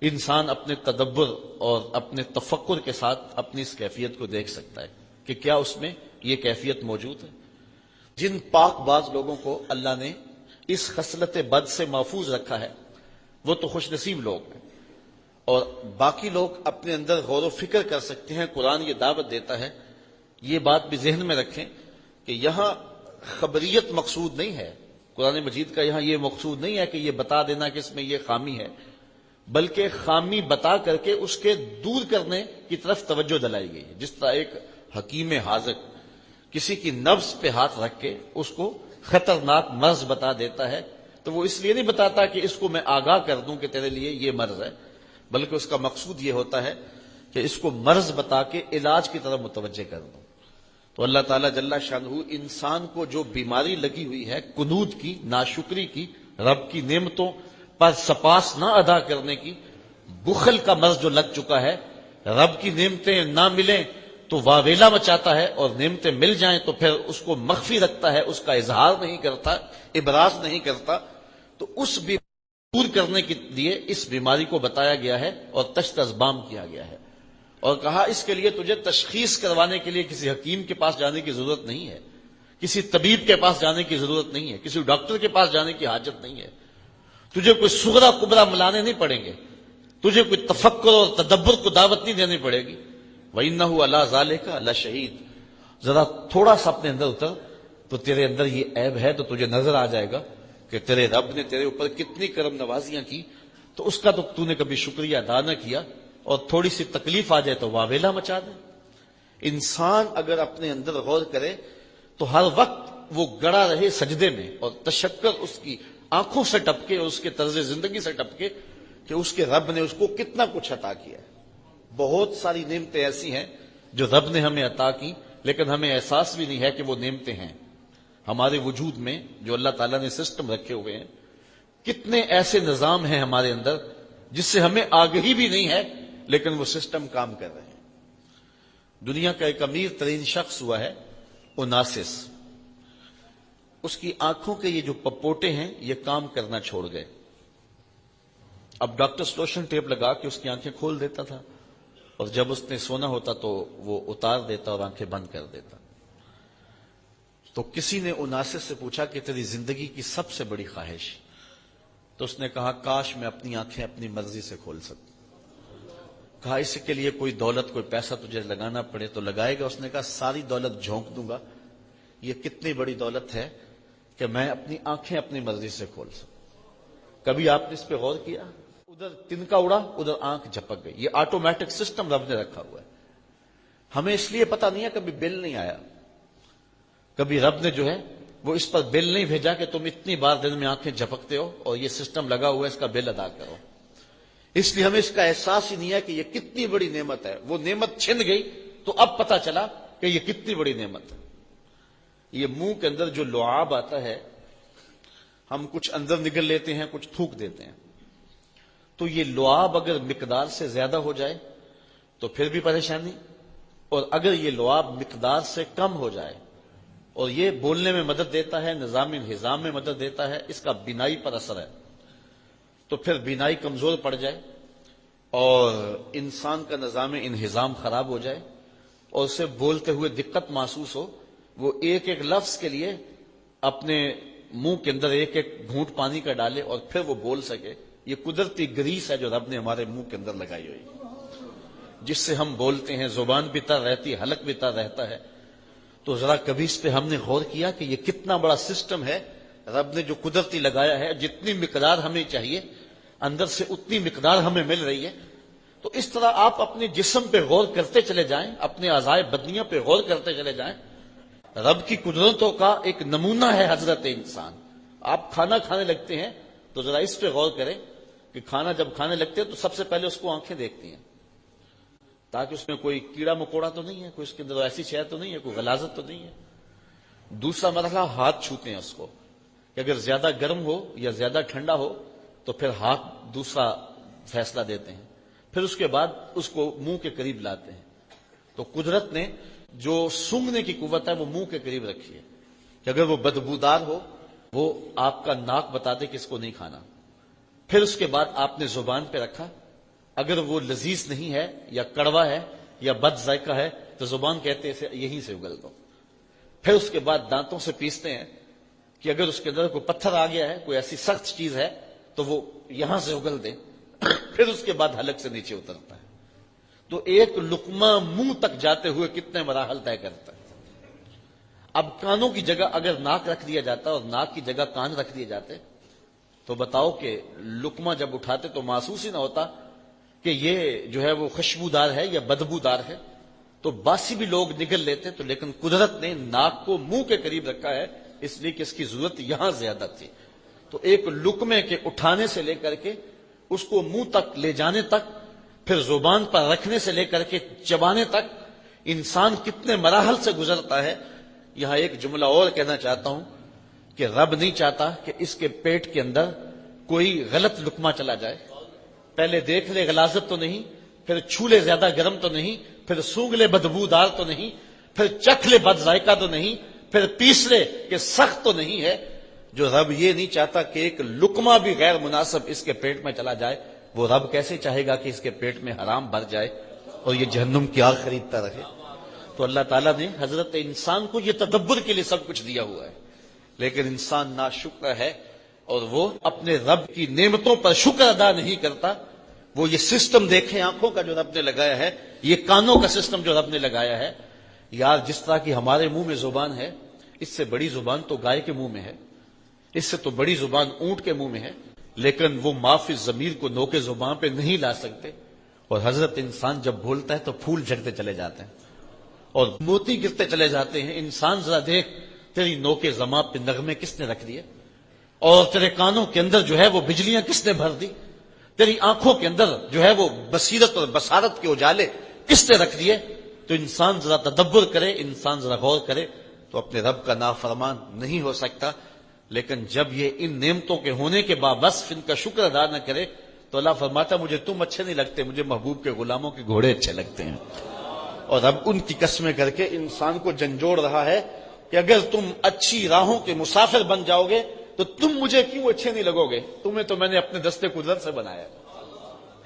انسان اپنے تدبر اور اپنے تفکر کے ساتھ اپنی اس کیفیت کو دیکھ سکتا ہے کہ کیا اس میں یہ کیفیت موجود ہے۔ جن پاک باز لوگوں کو اللہ نے اس خصلت بد سے محفوظ رکھا ہے وہ تو خوش نصیب لوگ ہیں، اور باقی لوگ اپنے اندر غور و فکر کر سکتے ہیں۔ قرآن یہ دعوت دیتا ہے، یہ بات بھی ذہن میں رکھیں کہ یہاں خبریت مقصود نہیں ہے، قرآن مجید کا یہاں یہ مقصود نہیں ہے کہ یہ بتا دینا کہ اس میں یہ خامی ہے، بلکہ خامی بتا کر کے اس کے دور کرنے کی طرف توجہ دلائی گئی ہے۔ جس طرح ایک حکیم حاذق کسی کی نفس پہ ہاتھ رکھ کے اس کو خطرناک مرض بتا دیتا ہے تو وہ اس لیے نہیں بتاتا کہ اس کو میں آگاہ کر دوں کہ تیرے لیے یہ مرض ہے، بلکہ اس کا مقصود یہ ہوتا ہے کہ اس کو مرض بتا کے علاج کی طرف متوجہ کر دوں۔ تو اللہ تعالیٰ جل شانہ انسان کو جو بیماری لگی ہوئی ہے قنوط کی، ناشکری کی، رب کی نعمتوں پر سپاس نہ ادا کرنے کی، بخل کا مرض جو لگ چکا ہے، رب کی نعمتیں نہ ملیں تو واویلا مچاتا ہے، اور نعمتیں مل جائیں تو پھر اس کو مخفی رکھتا ہے، اس کا اظہار نہیں کرتا، ابراز نہیں کرتا۔ تو اس بیماری دور کرنے کے لیے اس بیماری کو بتایا گیا ہے اور تشت ازبام کیا گیا ہے، اور کہا اس کے لیے تجھے تشخیص کروانے کے لیے کسی حکیم کے پاس جانے کی ضرورت نہیں ہے، کسی طبیب کے پاس جانے کی ضرورت نہیں ہے، کسی ڈاکٹر کے پاس جانے کی حاجت نہیں ہے، تجھے کوئی صغرا کبرا ملانے نہیں پڑیں گے، تجھے کوئی تفکر اور تدبر کو دعوت نہیں دینی پڑے گی۔ وَإِنَّهُ عَلَىٰ ذَلِكَ لَشَهِيدٌ، ذرا تھوڑا سا اپنے اندر اتر تو تیرے اندر یہ عیب ہے تو تجھے نظر آ جائے گا کہ تیرے رب نے تیرے اوپر کتنی کرم نوازیاں کی، تو اس کا تو نے کبھی شکریہ ادا نہ کیا، اور تھوڑی سی تکلیف آ جائے تو واویلا مچا دے۔ انسان اگر اپنے اندر غور کرے تو ہر وقت وہ گڑا رہے سجدے میں، اور تشکر اس کی آنکھوں سے ٹپکے اور اس کے طرز زندگی سے ٹپکے کہ اس کے رب نے اس کو کتنا کچھ عطا کیا ہے۔ بہت ساری نعمتیں ایسی ہیں جو رب نے ہمیں عطا کی، لیکن ہمیں احساس بھی نہیں ہے کہ وہ نعمتیں ہیں ہمارے وجود میں جو اللہ تعالیٰ نے سسٹم رکھے ہوئے ہیں۔ کتنے ایسے نظام ہیں ہمارے اندر جس سے ہمیں آگہی بھی نہیں ہے، لیکن وہ سسٹم کام کر رہے ہیں۔ دنیا کا ایک امیر ترین شخص ہوا ہے اوناسس، اس کی آنکھوں کے یہ جو پپوٹے ہیں یہ کام کرنا چھوڑ گئے۔ اب ڈاکٹر سلوشن ٹیپ لگا کے اس کی آنکھیں کھول دیتا تھا، اور جب اس نے سونا ہوتا تو وہ اتار دیتا اور آنکھیں بند کر دیتا۔ تو کسی نے اوناسس سے پوچھا کہ تیری زندگی کی سب سے بڑی خواہش؟ تو اس نے کہا کاش میں اپنی آنکھیں اپنی مرضی سے کھول سکوں۔ کہا اس کے لیے کوئی دولت کوئی پیسہ تجھے لگانا پڑے تو لگائے گا؟ اس نے کہا ساری دولت جھونک دوں گا، یہ کتنی بڑی دولت ہے کہ میں اپنی آنکھیں اپنی مرضی سے کھول سکوں۔ کبھی آپ نے اس پہ غور کیا؟ ادھر تنکا اڑا ادھر آنکھ جھپک گئی، یہ آٹومیٹک سسٹم رب نے رکھا ہوا ہے۔ ہمیں اس لیے پتہ نہیں ہے، کبھی بل نہیں آیا، کبھی رب نے جو ہے وہ اس پر بل نہیں بھیجا کہ تم اتنی بار دن میں آنکھیں جھپکتے ہو اور یہ سسٹم لگا ہوا ہے، اس کا بل ادا کرو۔ اس لیے ہمیں اس کا احساس ہی نہیں ہے کہ یہ کتنی بڑی نعمت ہے۔ وہ نعمت چھن گئی تو اب پتہ چلا کہ یہ کتنی بڑی نعمت ہے۔ یہ منہ کے اندر جو لعاب آتا ہے، ہم کچھ اندر نگل لیتے ہیں، کچھ تھوک دیتے ہیں، تو یہ لعاب اگر مقدار سے زیادہ ہو جائے تو پھر بھی پریشانی، اور اگر یہ لعاب مقدار سے کم ہو جائے اور یہ بولنے میں مدد دیتا ہے، نظام انہضام میں مدد دیتا ہے، اس کا بینائی پر اثر ہے، تو پھر بینائی کمزور پڑ جائے اور انسان کا نظام انہضام خراب ہو جائے اور اسے بولتے ہوئے دقت محسوس ہو، وہ ایک ایک لفظ کے لیے اپنے منہ کے اندر ایک ایک گھونٹ پانی کا ڈالے اور پھر وہ بول سکے، یہ قدرتی گریس ہے جو رب نے ہمارے منہ کے اندر لگائی ہوئی، جس سے ہم بولتے ہیں، زبان بھی تر رہتی ہے، حلق بھی تر رہتا ہے۔ تو ذرا کبھی اس پہ ہم نے غور کیا کہ یہ کتنا بڑا سسٹم ہے رب نے جو قدرتی لگایا ہے، جتنی مقدار ہمیں چاہیے اندر سے اتنی مقدار ہمیں مل رہی ہے۔ تو اس طرح آپ اپنے جسم پہ غور کرتے چلے جائیں، اپنے اعضائے بدنیہ پہ غور کرتے چلے جائیں۔ رب کی قدرتوں کا ایک نمونہ ہے حضرت انسان۔ آپ کھانا کھانے لگتے ہیں تو ذرا اس پہ غور کریں کہ کھانا جب کھانے لگتے ہیں تو سب سے پہلے اس کو آنکھیں دیکھتی ہیں تاکہ اس میں کوئی کیڑا مکوڑا تو نہیں ہے، کوئی اس کے اندر ایسی شے تو نہیں ہے، کوئی غلاظت تو نہیں ہے۔ دوسرا مرحلہ ہاتھ چھوتے ہیں اس کو کہ اگر زیادہ گرم ہو یا زیادہ ٹھنڈا ہو تو پھر ہاتھ دوسرا فیصلہ دیتے ہیں، پھر اس کے بعد اس کو منہ کے قریب لاتے ہیں. تو قدرت نے جو سونگھنے کی قوت ہے وہ منہ کے قریب رکھی ہے کہ اگر وہ بدبودار ہو وہ آپ کا ناک بتا دے کہ اس کو نہیں کھانا. پھر اس کے بعد آپ نے زبان پہ رکھا، اگر وہ لذیذ نہیں ہے یا کڑوا ہے یا بد ذائقہ ہے تو زبان کہتے ہیں یہیں سے اگل دو. پھر اس کے بعد دانتوں سے پیستے ہیں کہ اگر اس کے اندر کوئی پتھر آ گیا ہے، کوئی ایسی سخت چیز ہے تو وہ یہاں سے اگل دیں. پھر اس کے بعد حلق سے نیچے اترتا ہے. تو ایک لقمہ منہ تک جاتے ہوئے کتنے مراحل طے کرتا ہے. اب کانوں کی جگہ اگر ناک رکھ دیا جاتا اور ناک کی جگہ کان رکھ دیے جاتے تو بتاؤ کہ لقمہ جب اٹھاتے تو محسوس ہی نہ ہوتا کہ یہ جو ہے وہ خوشبودار ہے یا بدبودار ہے. تو باسی بھی لوگ نگل لیتے. تو لیکن قدرت نے ناک کو منہ کے قریب رکھا ہے اس لیے کہ اس کی ضرورت یہاں زیادہ تھی. تو ایک لقمے کے اٹھانے سے لے کر کے اس کو منہ تک لے جانے تک، پھر زبان پر رکھنے سے لے کر کے چبانے تک انسان کتنے مراحل سے گزرتا ہے. یہاں ایک جملہ اور کہنا چاہتا ہوں کہ رب نہیں چاہتا کہ اس کے پیٹ کے اندر کوئی غلط لقمہ چلا جائے. پہلے دیکھ لے غلاظت تو نہیں، پھر چھو لے زیادہ گرم تو نہیں، پھر سونگھ لے بدبودار تو نہیں، پھر چکھ لے بد ذائقہ تو نہیں، پھر پیس لے کہ سخت تو نہیں ہے. جو رب یہ نہیں چاہتا کہ ایک لقمہ بھی غیر مناسب اس کے پیٹ میں چلا جائے، وہ رب کیسے چاہے گا کہ اس کے پیٹ میں حرام بھر جائے اور یہ جہنم کی آگ خریدتا رہے. تو اللہ تعالیٰ نے حضرت انسان کو یہ تدبر کے لیے سب کچھ دیا ہوا ہے، لیکن انسان ناشکر ہے اور وہ اپنے رب کی نعمتوں پر شکر ادا نہیں کرتا. وہ یہ سسٹم دیکھیں آنکھوں کا جو رب نے لگایا ہے، یہ کانوں کا سسٹم جو رب نے لگایا ہے. یار جس طرح کی ہمارے منہ میں زبان ہے، اس سے بڑی زبان تو گائے کے منہ میں ہے، اس سے تو بڑی زبان اونٹ کے منہ میں ہے، لیکن وہ معافی ضمیر کو نوکے زبان پہ نہیں لا سکتے. اور حضرت انسان جب بولتا ہے تو پھول جھڑتے چلے جاتے ہیں اور موتی گرتے چلے جاتے ہیں. انسان ذرا دیکھ تیری نوکے زبان پہ نغمے کس نے رکھ دیے، اور تیرے کانوں کے اندر جو ہے وہ بجلیاں کس نے بھر دی، تیری آنکھوں کے اندر جو ہے وہ بصیرت اور بصارت کے اجالے کس نے رکھ دیے. تو انسان ذرا تدبر کرے، انسان ذرا غور کرے تو اپنے رب کا نافرمان نہیں ہو سکتا. لیکن جب یہ ان نعمتوں کے ہونے کے باوصف ان کا شکر ادا نہ کرے تو اللہ فرماتا مجھے تم اچھے نہیں لگتے، مجھے محبوب کے غلاموں کے گھوڑے اچھے لگتے ہیں. اور اب ان کی قسمیں کر کے انسان کو جھنجھوڑ رہا ہے کہ اگر تم اچھی راہوں کے مسافر بن جاؤ گے تو تم مجھے کیوں اچھے نہیں لگو گے، تمہیں تو میں نے اپنے دستے قدرت سے بنایا.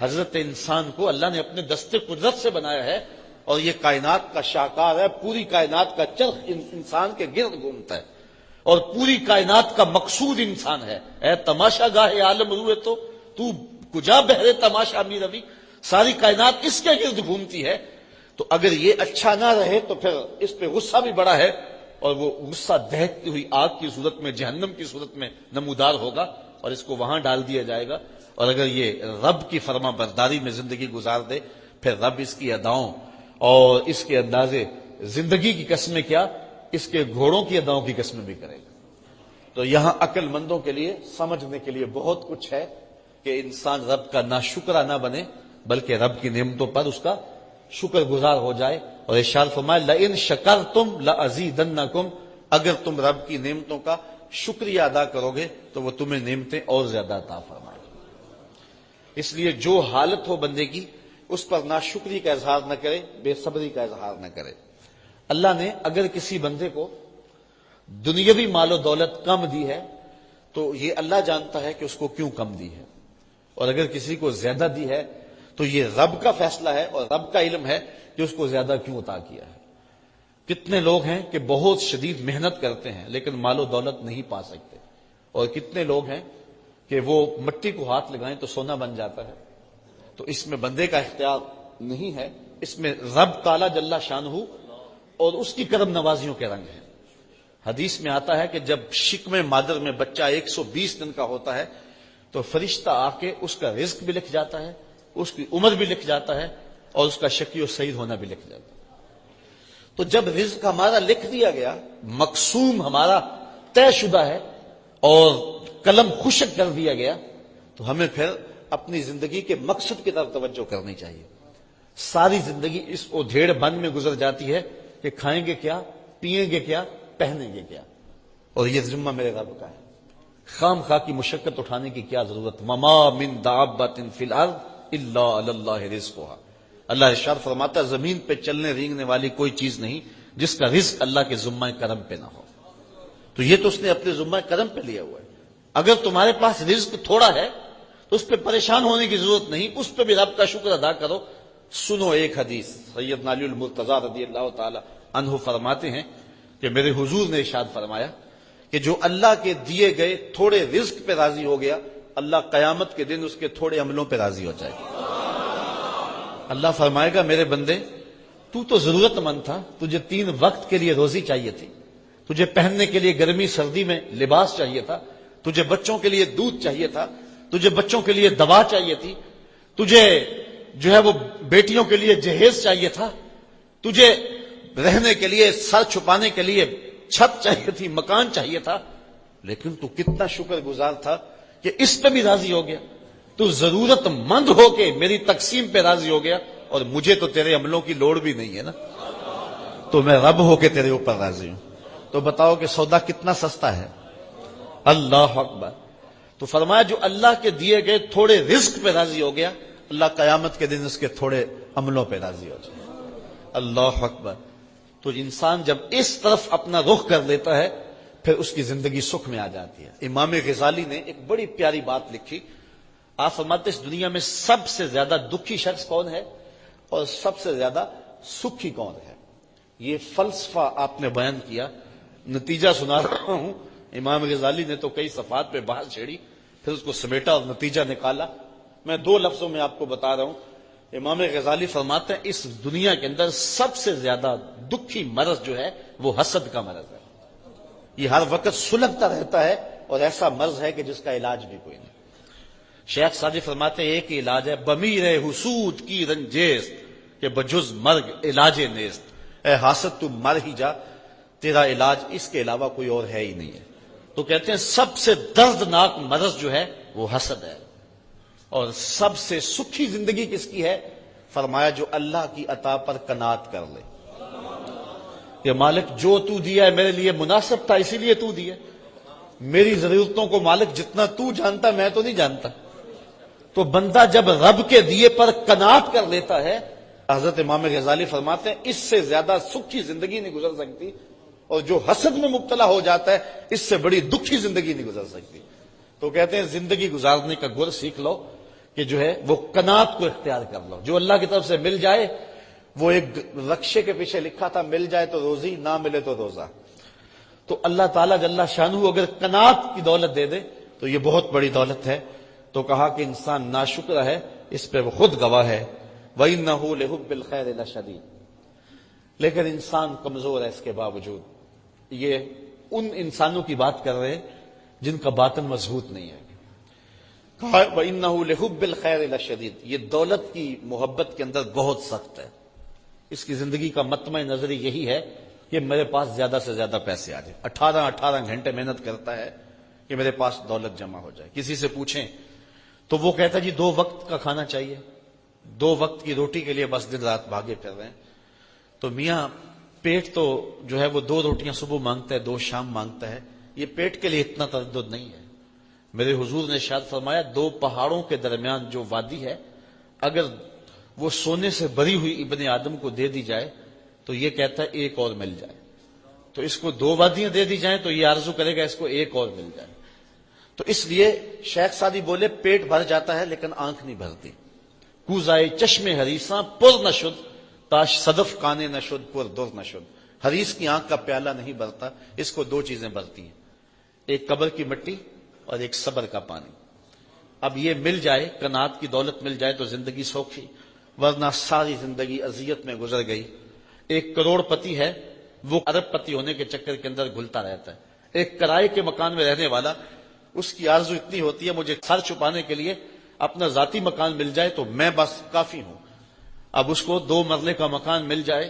حضرت انسان کو اللہ نے اپنے دستے قدرت سے بنایا ہے اور یہ کائنات کا شاہکار ہے. پوری کائنات کا چرخ انسان کے گرد گھومتا ہے اور پوری کائنات کا مقصود انسان ہے. اے تماشا گاہ عالم روئے تو کجا بہرے تماشا می روی، ساری کائنات اس کے گرد گھومتی ہے. تو اگر یہ اچھا نہ رہے تو پھر اس پہ غصہ بھی بڑا ہے اور وہ غصہ دہتی ہوئی آگ کی صورت میں، جہنم کی صورت میں نمودار ہوگا اور اس کو وہاں ڈال دیا جائے گا. اور اگر یہ رب کی فرما برداری میں زندگی گزار دے پھر رب اس کی اداؤں اور اس کے اندازے زندگی کی قسمیں کیا، اس کے گھوڑوں کی اداؤں کی قسمیں بھی کرے گا. تو یہاں عقل مندوں کے لیے سمجھنے کے لیے بہت کچھ ہے کہ انسان رب کا ناشکرا نہ بنے بلکہ رب کی نعمتوں پر اس کا شکر گزار ہو جائے. اور ارشاد فرمایا لئن شکرتم لازیدنکم، اگر تم رب کی نعمتوں کا شکریہ ادا کرو گے تو وہ تمہیں نعمتیں اور زیادہ عطا فرمائے. اس لیے جو حالت ہو بندے کی اس پر ناشکری کا اظہار نہ کرے، بے صبری کا اظہار نہ کرے. اللہ نے اگر کسی بندے کو دنیاوی مال و دولت کم دی ہے تو یہ اللہ جانتا ہے کہ اس کو کیوں کم دی ہے، اور اگر کسی کو زیادہ دی ہے تو یہ رب کا فیصلہ ہے اور رب کا علم ہے کہ اس کو زیادہ کیوں عطا کیا ہے. کتنے لوگ ہیں کہ بہت شدید محنت کرتے ہیں لیکن مال و دولت نہیں پا سکتے، اور کتنے لوگ ہیں کہ وہ مٹی کو ہاتھ لگائیں تو سونا بن جاتا ہے. تو اس میں بندے کا اختیار نہیں ہے، اس میں رب تعالی جل شانہ اور اس کی کرم نوازیوں کے رنگ ہیں. حدیث میں آتا ہے کہ جب شکم مادر میں بچہ 120 دن کا ہوتا ہے تو فرشتہ آ کے اس کا رزق بھی لکھ جاتا ہے، اس کی عمر بھی لکھ جاتا ہے اور اس کا شقی و سعید ہونا بھی لکھ جاتا ہے. تو جب رزق ہمارا لکھ دیا گیا، مقسوم ہمارا طے شدہ ہے اور قلم خشک کر دیا گیا، تو ہمیں پھر اپنی زندگی کے مقصد کی طرف توجہ کرنی چاہیے. ساری زندگی اس ادھیڑ بن میں گزر جاتی ہے کہ کھائیں گے کیا، پیئیں گے کیا، پہنیں گے کیا، اور یہ ذمہ میرے رب کا ہے. خام خواہ کی مشقت اٹھانے کی کیا ضرورت. وما من دابۃ فی الارض الا علی اللہ رزقها، اللہ ارشاد فرماتا ہے زمین پہ چلنے رینگنے والی کوئی چیز نہیں جس کا رزق اللہ کے ذمہ کرم پہ نہ ہو۔ تو یہ تو اس نے اپنے ذمہ کرم پہ لیا ہوا ہے۔ اگر تمہارے پاس رزق تھوڑا ہے تو اس پہ پریشان ہونے کی ضرورت نہیں، اس پہ بھی رب کا شکر ادا کرو۔ سنو ایک حدیث، سیدنا علی المرتضیٰ رضی اللہ تعالی عنہ فرماتے ہیں کہ میرے حضور نے ارشاد فرمایا کہ جو اللہ کے دیے گئے تھوڑے رزق پہ راضی ہو گیا، اللہ قیامت کے دن اس کے تھوڑے عملوں پہ راضی ہو جائے گا۔ اللہ فرمائے گا میرے بندے تو ضرورت مند تھا، تجھے 3 وقت کے لیے روزی چاہیے تھی، تجھے پہننے کے لیے گرمی سردی میں لباس چاہیے تھا، تجھے بچوں کے لیے دودھ چاہیے تھا، تجھے بچوں کے لیے دوا چاہیے تھی، تجھے جو ہے وہ بیٹیوں کے لیے جہیز چاہیے تھا، تجھے رہنے کے لیے سر چھپانے کے لیے چھت چاہیے تھی، مکان چاہیے تھا، لیکن تو کتنا شکر گزار تھا کہ اس پہ بھی راضی ہو گیا۔ تو ضرورت مند ہو کے میری تقسیم پہ راضی ہو گیا، اور مجھے تو تیرے عملوں کی لوڑ بھی نہیں ہے نا، تو میں رب ہو کے تیرے اوپر راضی ہوں۔ تو بتاؤ کہ سودا کتنا سستا ہے۔ اللہ اکبر۔ تو فرمایا جو اللہ کے دیے گئے تھوڑے رزق پہ راضی ہو گیا، اللہ قیامت کے دن اس کے تھوڑے عملوں پہ راضی ہو جائے۔ اللہ اکبر۔ تو انسان جب اس طرف اپنا رخ کر لیتا ہے پھر اس کی زندگی سکھ میں آ جاتی ہے۔ امام غزالی نے ایک بڑی پیاری بات لکھی، آپ فرماتے اس دنیا میں سب سے زیادہ دکھی شخص کون ہے اور سب سے زیادہ سکھی کون ہے؟ یہ فلسفہ آپ نے بیان کیا، نتیجہ سنا رہا ہوں۔ امام غزالی نے تو کئی صفحات پہ بحث چھیڑی، پھر اس کو سمیٹا اور نتیجہ نکالا۔ میں 2 لفظوں میں آپ کو بتا رہا ہوں۔ امام غزالی فرماتے ہیں اس دنیا کے اندر سب سے زیادہ دکھی مرض جو ہے وہ حسد کا مرض ہے۔ یہ ہر وقت سلگتا رہتا ہے اور ایسا مرض ہے کہ جس کا علاج بھی کوئی نہیں۔ شیخ سعدی فرماتے ہیں ایک ہی علاج ہے، بمیر حسود کی رنجیز کہ بجز مرگ علاج نیست، اے حاسد تو مر ہی جا، تیرا علاج اس کے علاوہ کوئی اور ہے ہی نہیں ہے۔ تو کہتے ہیں سب سے دردناک مرض جو ہے وہ حسد ہے، اور سب سے سکھی زندگی کس کی ہے؟ فرمایا جو اللہ کی عطا پر قناعت کر لے کہ مالک جو تو دیا ہے میرے لیے مناسب تھا اسی لیے تو دیا، میری ضرورتوں کو مالک جتنا تو جانتا میں تو نہیں جانتا۔ تو بندہ جب رب کے دیے پر قناعت کر لیتا ہے، حضرت امام غزالی فرماتے ہیں اس سے زیادہ سکھی زندگی نہیں گزر سکتی، اور جو حسد میں مبتلا ہو جاتا ہے اس سے بڑی دکھی زندگی نہیں گزر سکتی۔ تو کہتے ہیں زندگی گزارنے کا گر سیکھ لو کہ جو ہے وہ قناعت کو اختیار کر لو۔ جو اللہ کی طرف سے مل جائے، وہ ایک رقشے کے پیچھے لکھا تھا مل جائے تو روزی، نہ ملے تو روزہ۔ تو اللہ تعالیٰ جل شانہ اگر قناعت کی دولت دے دے تو یہ بہت بڑی دولت ہے۔ تو کہا کہ انسان ناشکر ہے، اس پہ وہ خود گواہ ہے، وَإِنَّهُ لِحُبِّ الْخَيْرِ لَشَدِيدٌ۔ لیکن انسان کمزور ہے اس کے باوجود۔ یہ ان انسانوں کی بات کر رہے ہیں جن کا باطن مضبوط نہیں ہے۔ کہا وَإِنَّهُ لِحُبِّ الْخَيْرِ لَشَدِيدٌ، یہ دولت کی محبت کے اندر بہت سخت ہے۔ اس کی زندگی کا مطمع نظری یہی ہے کہ میرے پاس زیادہ سے زیادہ پیسے آ جائیں۔ 18 گھنٹے محنت کرتا ہے کہ میرے پاس دولت جمع ہو جائے۔ کسی سے پوچھیں تو وہ کہتا ہے جی 2 وقت کا کھانا چاہیے، 2 وقت کی روٹی کے لیے بس دن رات بھاگے پھر رہے ہیں۔ تو میاں پیٹ تو جو ہے وہ 2 روٹیاں صبح مانگتا ہے، 2 شام مانگتا ہے، یہ پیٹ کے لیے اتنا تردد نہیں ہے۔ میرے حضور نے ارشاد فرمایا 2 پہاڑوں کے درمیان جو وادی ہے اگر وہ سونے سے بھری ہوئی ابن آدم کو دے دی جائے تو یہ کہتا ہے ایک اور مل جائے۔ تو اس کو 2 وادیاں دے دی جائیں تو یہ آرزو کرے گا اس کو ایک اور مل جائے۔ تو اس لیے شیخ سعدی بولے پیٹ بھر جاتا ہے لیکن آنکھ نہیں بھرتی۔ کوزائے چشم حریصاں پر نشد تاش صدف کانے نشد پر در نشد۔ حریص کی آنکھ کا پیالہ نہیں بھرتا، اس کو 2 چیزیں بھرتی ہیں، ایک قبر کی مٹی اور ایک صبر کا پانی۔ اب یہ مل جائے، قناعت کی دولت مل جائے تو زندگی سوکھی، ورنہ ساری زندگی اذیت میں گزر گئی۔ ایک کروڑ پتی ہے، وہ ارب پتی ہونے کے چکر کے اندر گھلتا رہتا ہے۔ ایک کرائے کے مکان میں رہنے والا، اس کی آرزو اتنی ہوتی ہے مجھے سر چھپانے کے لیے اپنا ذاتی مکان مل جائے تو میں بس کافی ہوں۔ اب اس کو 2 مرلے کا مکان مل جائے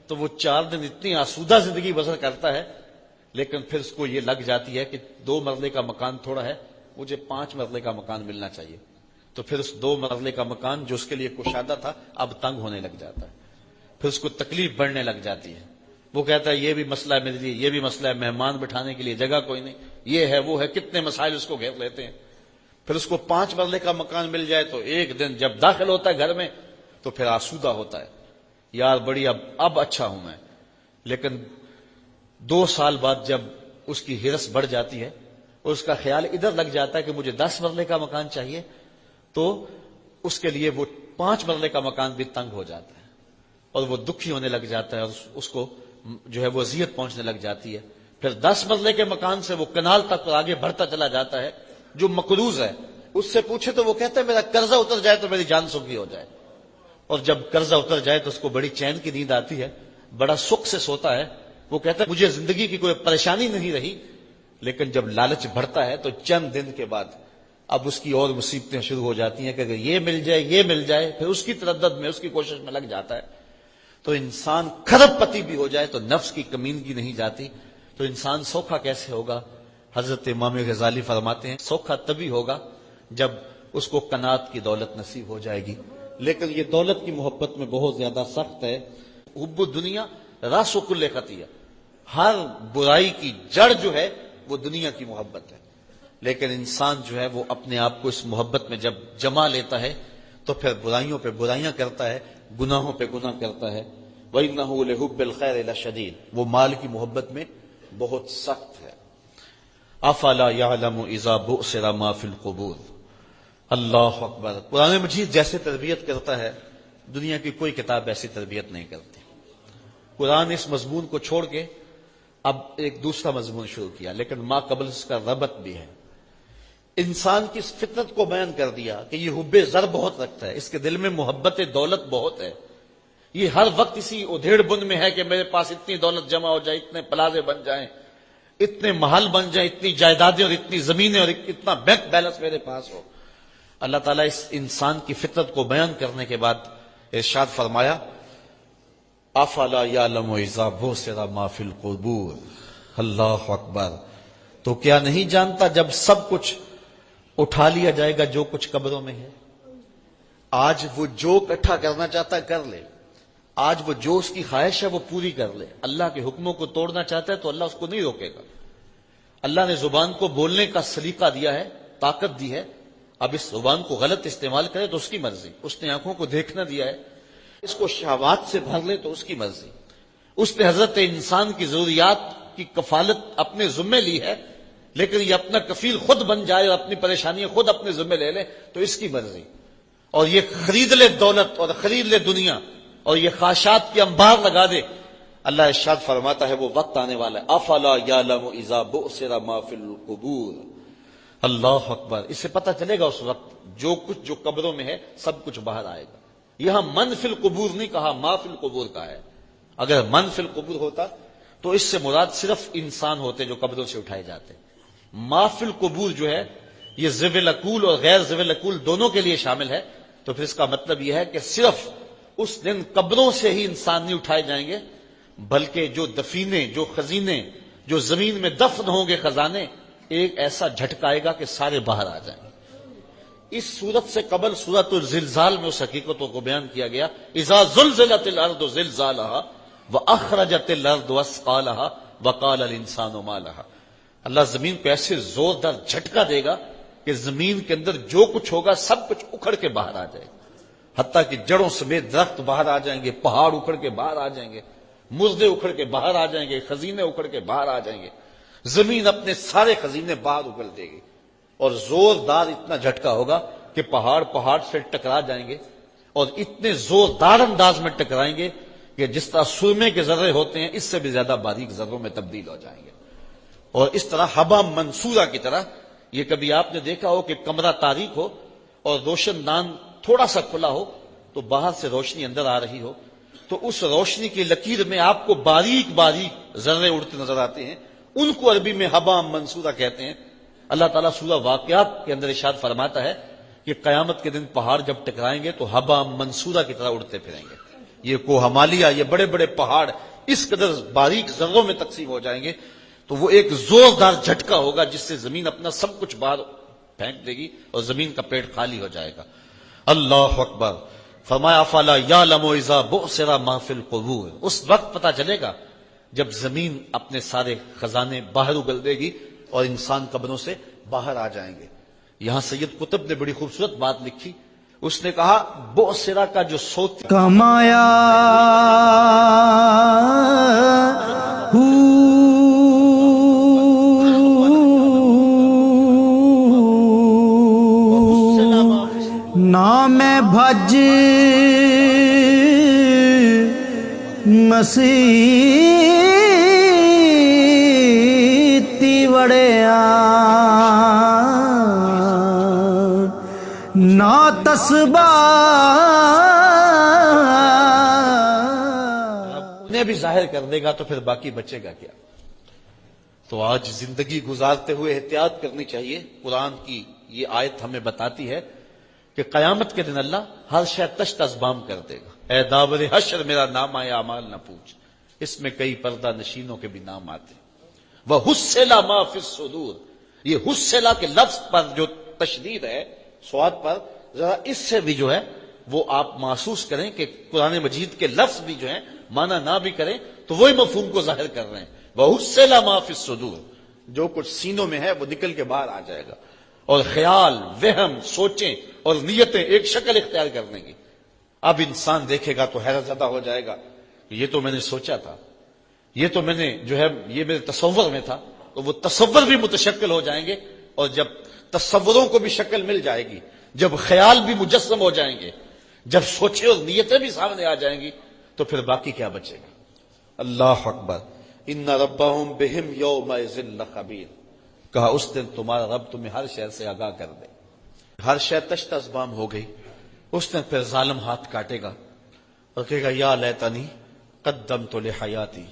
تو وہ 4 دن اتنی آسودہ زندگی بسر کرتا ہے، لیکن پھر اس کو یہ لگ جاتی ہے کہ 2 مرلے کا مکان تھوڑا ہے، مجھے 5 مرلے کا مکان ملنا چاہیے۔ تو پھر اس 2 مرلے کا مکان جو اس کے لیے کشادہ تھا اب تنگ ہونے لگ جاتا ہے، پھر اس کو تکلیف بڑھنے لگ جاتی ہے۔ وہ کہتا ہے یہ بھی مسئلہ ہے میرے لیے، یہ بھی مسئلہ ہے، مہمان بٹھانے کے لیے جگہ کوئی نہیں، یہ ہے وہ ہے، کتنے مسائل اس کو گھیر لیتے ہیں۔ پھر اس کو 5 مرلے کا مکان مل جائے تو ایک دن جب داخل ہوتا ہے گھر میں تو پھر آسودہ ہوتا ہے، یار بڑی اب اچھا ہوں میں. لیکن 2 سال بعد جب اس کی ہرس بڑھ جاتی ہے اور اس کا خیال ادھر لگ جاتا ہے کہ مجھے 10 مرلے کا مکان چاہیے، تو اس کے لیے وہ 5 مرلے کا مکان بھی تنگ ہو جاتا ہے اور وہ دکھی ہونے لگ جاتا ہے اور اس کو جو ہے وہ اذیت پہنچنے لگ جاتی ہے. پھر 10 مرلے کے مکان سے وہ کنال تک آگے بڑھتا چلا جاتا ہے. جو مقروض ہے اس سے پوچھے تو وہ کہتا ہے میرا قرضہ اتر جائے تو میری جان سکھی ہو جائے. اور جب قرضہ اتر جائے تو اس کو بڑی چین کی نیند آتی ہے، بڑا سکھ سے سوتا ہے. وہ کہتا ہے مجھے زندگی کی کوئی پریشانی نہیں رہی. لیکن جب لالچ بڑھتا ہے تو چند دن کے بعد اب اس کی اور مصیبتیں شروع ہو جاتی ہیں کہ اگر یہ مل جائے یہ مل جائے، پھر اس کی تردد میں اس کی کوشش میں لگ جاتا ہے. تو انسان کھرب پتی بھی ہو جائے تو نفس کی کمینگی نہیں جاتی. تو انسان سوکھا کیسے ہوگا؟ حضرت امام غزالی فرماتے ہیں سوکھا تبھی ہوگا جب اس کو قناعت کی دولت نصیب ہو جائے گی. لیکن یہ دولت کی محبت میں بہت زیادہ سخت ہے. حب الدنیا راس کل خطیہ، ہر برائی کی جڑ جو ہے وہ دنیا کی محبت ہے. لیکن انسان جو ہے وہ اپنے آپ کو اس محبت میں جب جما لیتا ہے تو پھر برائیوں پہ برائیاں کرتا ہے، گناہوں پہ گناہ کرتا ہے. وَإِنَّهُ لِحُبِّ الْخَيْرِ لَشَدِيدٌ، وہ مال کی محبت میں بہت سخت ہے. أَفَلَا يَعْلَمُ إِذَا بُؤْسِرَ مَا فِي الْقُبُورِ. اللہ اکبر. قرآن مجید جیسے تربیت کرتا ہے دنیا کی کوئی کتاب ایسی تربیت نہیں کرتی. قرآن اس مضمون کو چھوڑ کے اب ایک دوسرا مضمون شروع کیا، لیکن ما قبل اس کا ربط بھی ہے. انسان کی اس فطرت کو بیان کر دیا کہ یہ حب زر بہت رکھتا ہے، اس کے دل میں محبت دولت بہت ہے. یہ ہر وقت اسی ادھیڑ بن میں ہے کہ میرے پاس اتنی دولت جمع ہو جائے، اتنے پلازے بن جائیں، اتنے محل بن جائیں، اتنی جائیدادیں اور اتنی زمینیں اور اتنا بینک بیلنس میرے پاس ہو. اللہ تعالیٰ اس انسان کی فطرت کو بیان کرنے کے بعد ارشاد فرمایا افلا یعلم اذا بؤثر ما فی القبور. اللہ اکبر. تو کیا نہیں جانتا جب سب کچھ اٹھا لیا جائے گا جو کچھ قبروں میں ہے. آج وہ جو اکٹھا کرنا چاہتا ہے کر لے، آج وہ جو اس کی خواہش ہے وہ پوری کر لے. اللہ کے حکموں کو توڑنا چاہتا ہے تو اللہ اس کو نہیں روکے گا. اللہ نے زبان کو بولنے کا سلیقہ دیا ہے، طاقت دی ہے. اب اس زبان کو غلط استعمال کرے تو اس کی مرضی. اس نے آنکھوں کو دیکھنا دیا ہے، اس کو شہوات سے بھر لے تو اس کی مرضی. اس نے حضرت انسان کی ضروریات کی کفالت اپنے ذمے لی ہے، لیکن یہ اپنا کفیل خود بن جائے اور اپنی پریشانیاں خود اپنے ذمے لے لے تو اس کی مرضی. اور یہ خرید لے دولت اور خرید لے دنیا اور یہ خواہشات کی انبار لگا دے. اللہ ارشاد فرماتا ہے وہ وقت آنے والا ہے افلا یعلم اذا بؤثر ما فی القبور. اللہ اکبر. اس سے پتہ چلے گا اس وقت جو کچھ جو قبروں میں ہے سب کچھ باہر آئے گا. یہاں من فی القبور نہیں کہا، ما فی القبور کا ہے. اگر من فی القبور ہوتا تو اس سے مراد صرف انسان ہوتے جو قبروں سے اٹھائے جاتے. ما فی القبور جو ہے یہ ذوی العقول اور غیر ذوی العقول دونوں کے لیے شامل ہے. تو پھر اس کا مطلب یہ ہے کہ صرف اس دن قبروں سے ہی انسان نہیں اٹھائے جائیں گے، بلکہ جو دفینے، جو خزینے، جو زمین میں دفن ہوں گے خزانے، ایک ایسا جھٹکا آئے گا کہ سارے باہر آ جائیں گے. اس صورت سے قبل سورۃ الزلزال میں اس حقیقتوں کو بیان کیا گیا اذا زلزلت الارض زلزالها واخرجت الارض اثقالها وقال الانسان ما لها. اللہ زمین کو ایسے زوردار جھٹکا دے گا کہ زمین کے اندر جو کچھ ہوگا سب کچھ اکھڑ کے باہر آ جائے گا. حتیٰ کہ جڑوں سمیت درخت باہر آ جائیں گے، پہاڑ اکھڑ کے باہر آ جائیں گے، مردے اکھڑ کے باہر آ جائیں گے، خزینے اکھڑ کے باہر آ جائیں گے. زمین اپنے سارے خزینے باہر اگل دے گی اور زوردار اتنا جھٹکا ہوگا کہ پہاڑ سے ٹکرا جائیں گے اور اتنے زوردار انداز میں ٹکرائیں گے کہ جس طرح سرمے کے ذرے ہوتے ہیں اس سے بھی زیادہ باریک ذروں میں تبدیل ہو جائیں گے. اور اس طرح حبا منصورہ کی طرح. یہ کبھی آپ نے دیکھا ہو کہ کمرہ تاریک ہو اور روشن دان تھوڑا سا کھلا ہو تو باہر سے روشنی اندر آ رہی ہو تو اس روشنی کی لکیر میں آپ کو باریک باریک ذرے اڑتے نظر آتے ہیں. ان کو عربی میں حبا منصورہ کہتے ہیں. اللہ تعالیٰ سورہ واقعات کے اندر ارشاد فرماتا ہے کہ قیامت کے دن پہاڑ جب ٹکرائیں گے تو حبا منصورہ کی طرح اڑتے پھریں گے. یہ کوہ ہمالیہ، یہ بڑے بڑے پہاڑ اس قدر باریک ذروں میں تقسیم ہو جائیں گے تو وہ ایک زوردار جھٹکا ہوگا جس سے زمین اپنا سب کچھ باہر پھینک دے گی اور زمین کا پیٹ خالی ہو جائے گا. اللہ اکبر. فرمایا افلا یعلم اذا بؤثر ما فی القبور. اس وقت پتہ چلے گا جب زمین اپنے سارے خزانے باہر اگل دے گی اور انسان قبروں سے باہر آ جائیں گے. یہاں سید قطب نے بڑی خوبصورت بات لکھی. اس نے کہا بوسرا کا جو سوتی کمایا نام بھج مسیتی وڑیا نا تسبہ انہیں بھی ظاہر کر دے گا تو پھر باقی بچے گا کیا. تو آج زندگی گزارتے ہوئے احتیاط کرنی چاہیے. قرآن کی یہ آیت ہمیں بتاتی ہے کہ قیامت کے دن اللہ ہر شے تشت ازبام کر دے گا. اے داور حشر میرا نام آیا اعمال نہ پوچھ. اس میں کئی پردہ نشینوں کے بھی نام آتے. وہ حسلا ما فی الصدور. یہ حسلا کے لفظ پر جو تشدید ہے سواد پر، ذرا اس سے بھی جو ہے وہ آپ محسوس کریں کہ قرآن مجید کے لفظ بھی جو ہیں معنی نہ بھی کریں تو وہی مفہوم کو ظاہر کر رہے ہیں. وہ حسلا ما فی الصدور. جو کچھ سینوں میں ہے وہ نکل کے باہر آ جائے گا. اور خیال، وہم، سوچیں اور نیتیں ایک شکل اختیار کرنے کی. اب انسان دیکھے گا تو حیرت زدہ ہو جائے گا. یہ تو میں نے سوچا تھا، یہ تو میں نے جو ہے یہ میرے تصور میں تھا. تو وہ تصور بھی متشکل ہو جائیں گے. اور جب تصوروں کو بھی شکل مل جائے گی، جب خیال بھی مجسم ہو جائیں گے، جب سوچیں اور نیتیں بھی سامنے آ جائیں گی تو پھر باقی کیا بچے گا. اللہ اکبر. ان ربہم بہم یومئذ لخبیر. کہا اس دن تمہارا رب تمہیں ہر شے سے آگاہ کر دے. ہر شے تشت ازبام ہو گئی. اس دن پھر ظالم ہاتھ کاٹے گا اور کہے گا یا لیتنی قدمت لحیاتی.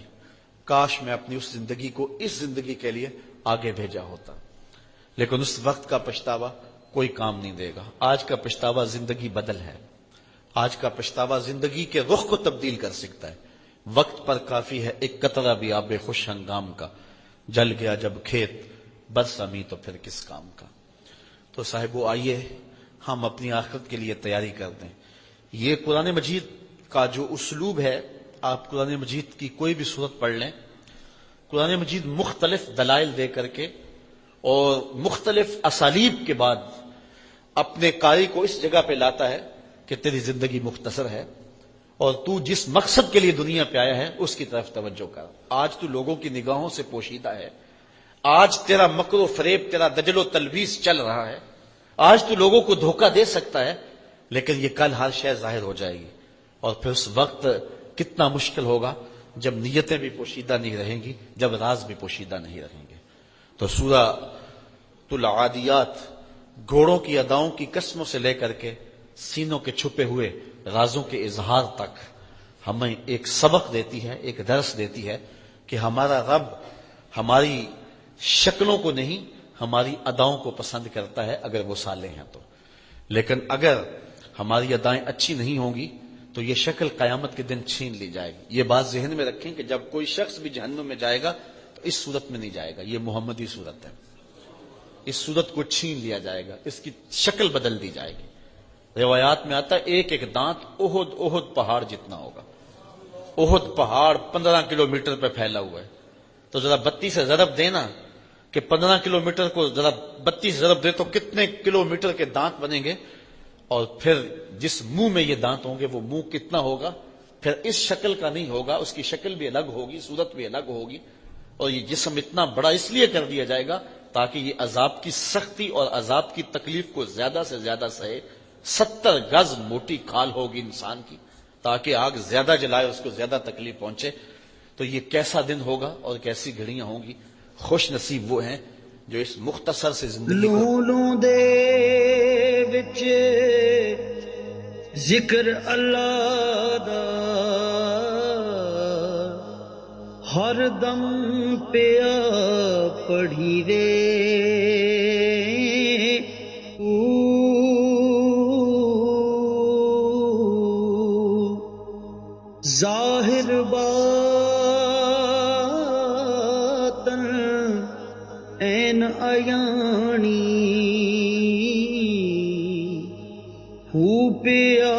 کاش میں اپنی اس زندگی کو اس زندگی کے لیے آگے بھیجا ہوتا. لیکن اس وقت کا پچھتاوا کوئی کام نہیں دے گا. آج کا پچھتاوا زندگی بدل ہے. آج کا پچھتاوا زندگی کے رخ کو تبدیل کر سکتا ہے. وقت پر کافی ہے ایک قطرہ بھی آب خوش ہنگام کا. جل گیا جب کھیت برسمی تو پھر کس کام کا. تو صاحبو آئیے ہم اپنی آخرت کے لیے تیاری کر دیں. یہ قرآن مجید کا جو اسلوب ہے، آپ قرآن مجید کی کوئی بھی صورت پڑھ لیں، قرآن مجید مختلف دلائل دے کر کے اور مختلف اسالیب کے بعد اپنے قاری کو اس جگہ پہ لاتا ہے کہ تیری زندگی مختصر ہے اور تو جس مقصد کے لیے دنیا پہ آیا ہے اس کی طرف توجہ کر. آج تو لوگوں کی نگاہوں سے پوشیدہ ہے. آج تیرا مکر و فریب، تیرا دجل و تلبیس چل رہا ہے. آج تو لوگوں کو دھوکہ دے سکتا ہے، لیکن یہ کل ہر شے ظاہر ہو جائے گی. اور پھر اس وقت کتنا مشکل ہوگا جب نیتیں بھی پوشیدہ نہیں رہیں گی، جب راز بھی پوشیدہ نہیں رہیں گے. تو سورہ العادیات گھوڑوں کی اداؤں کی قسموں سے لے کر کے سینوں کے چھپے ہوئے رازوں کے اظہار تک ہمیں ایک سبق دیتی ہے، ایک درس دیتی ہے کہ ہمارا رب ہماری شکلوں کو نہیں، ہماری اداؤں کو پسند کرتا ہے اگر وہ صالح ہیں تو. لیکن اگر ہماری ادائیں اچھی نہیں ہوں گی تو یہ شکل قیامت کے دن چھین لی جائے گی. یہ بات ذہن میں رکھیں کہ جب کوئی شخص بھی جہنم میں جائے گا تو اس صورت میں نہیں جائے گا. یہ محمدی صورت ہے. اس صورت کو چھین لیا جائے گا، اس کی شکل بدل دی جائے گی. روایات میں آتا ہے ایک ایک دانت احد پہاڑ جتنا ہوگا. احد پہاڑ 15 کلومیٹر پہ پھیلا ہوا ہے. تو ذرا 32 سے ضرب دینا کہ 15 کلومیٹر کو ذرا 32 ضرب دے تو کتنے کلومیٹر کے دانت بنیں گے. اور پھر جس منہ میں یہ دانت ہوں گے وہ منہ کتنا ہوگا. پھر اس شکل کا نہیں ہوگا، اس کی شکل بھی الگ ہوگی، صورت بھی الگ ہوگی. اور یہ جسم اتنا بڑا اس لیے کر دیا جائے گا تاکہ یہ عذاب کی سختی اور عذاب کی تکلیف کو زیادہ سے زیادہ سہے. 70 گز موٹی کھال ہوگی انسان کی تاکہ آگ زیادہ جلائے، اس کو زیادہ تکلیف پہنچے. تو یہ کیسا دن ہوگا اور کیسی گھڑیاں ہوں گی. خوش نصیب وہ ہیں جو اس مختصر سے زندگی کو لولوں دے وچ ذکر اللہ دا ہر دم پیا پڑھی وے. ظاہر باطن این عیانی ہو پیا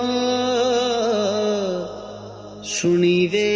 سنی وے.